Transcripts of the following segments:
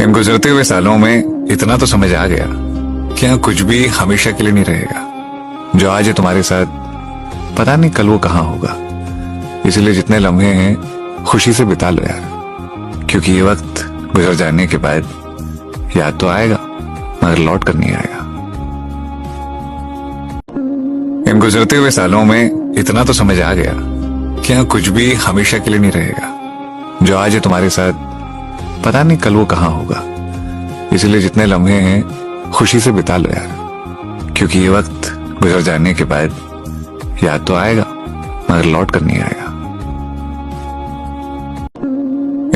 इन गुजरते हुए सालों में इतना तो समझ आ गया कि यहाँ कुछ भी हमेशा के लिए नहीं रहेगा। जो आज है तुम्हारे साथ, पता नहीं कल वो कहाँ होगा। इसलिए जितने लम्हे हैं खुशी से बिता लो यार, क्योंकि ये वक्त गुजर जाने के बाद याद तो आएगा मगर लौट कर नहीं आएगा। इन गुजरते हुए सालों में इतना तो समझ आ गया कि यहाँ कुछ भी हमेशा के लिए नहीं रहेगा। जो आज है तुम्हारे साथ, पता नहीं कल वो कहाँ होगा। इसलिए जितने लम्हे हैं खुशी से बिता लो यार, क्योंकि ये वक्त गुजर जाने के बाद याद तो आएगा मगर लौट कर नहीं आएगा।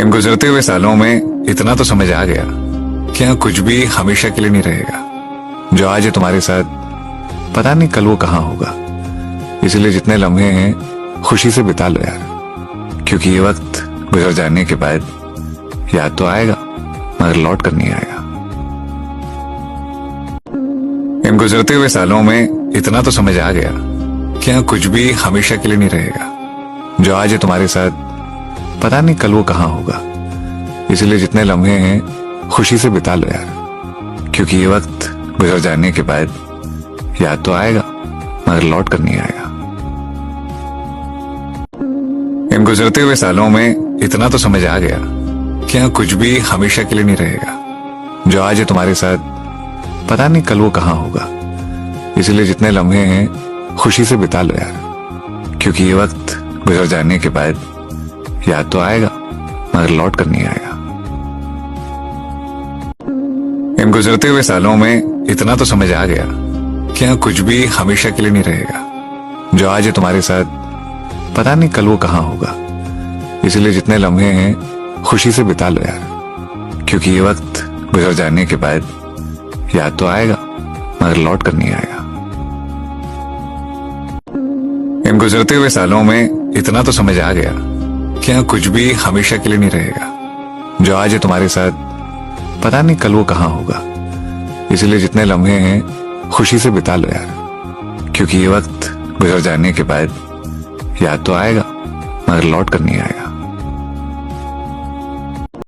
इन गुजरते हुए सालों में इतना तो समझ आ गया कि यहाँ कुछ भी हमेशा के लिए नहीं रहेगा। जो आज है तुम्हारे साथ, पता नहीं कल वो कहाँ होगा। इसलिए जितने लम्हे हैं खुशी से बिता लो यार, क्योंकि ये वक्त गुजर जाने के बाद याद तो आएगा मगर लौट कर नहीं आएगा। इन गुजरते हुए सालों में इतना तो समझ आ गया कि यहाँ कुछ भी हमेशा के लिए नहीं रहेगा। जो आज है तुम्हारे साथ, पता नहीं कल वो कहाँ होगा। इसलिए जितने लम्हे हैं खुशी से बिता लो यार, क्योंकि ये वक्त गुजर जाने के बाद याद तो आएगा मगर लौट कर नहीं आएगा। इन गुजरते हुए सालों में इतना तो समझ आ गया कि यहाँ कुछ भी हमेशा के लिए नहीं रहेगा। जो आज है तुम्हारे साथ, पता नहीं कल वो कहाँ होगा। इसलिए जितने लम्हे हैं खुशी से बिता लो यार, क्योंकि ये वक्त गुजर जाने के बाद याद तो आएगा मगर लौट कर नहीं आएगा। इन गुजरते हुए सालों में इतना तो समझ आ गया कि यहाँ कुछ भी हमेशा के लिए नहीं रहेगा। जो आज है तुम्हारे साथ, पता नहीं कल वो कहाँ होगा। इसलिए जितने लम्हे हैं खुशी से बिता लो यार, क्योंकि ये वक्त गुजर जाने के बाद याद तो आएगा मगर लौट कर नहीं आएगा। इन गुजरते हुए सालों में इतना तो समझ आ गया कि यहाँ कुछ भी हमेशा के लिए नहीं रहेगा। जो आज है तुम्हारे साथ, पता नहीं कल वो कहाँ होगा। इसलिए जितने लम्हे हैं खुशी से बिता लो यार, क्योंकि ये वक्त गुजर जाने के बाद याद तो आएगा मगर लौट कर नहीं आएगा।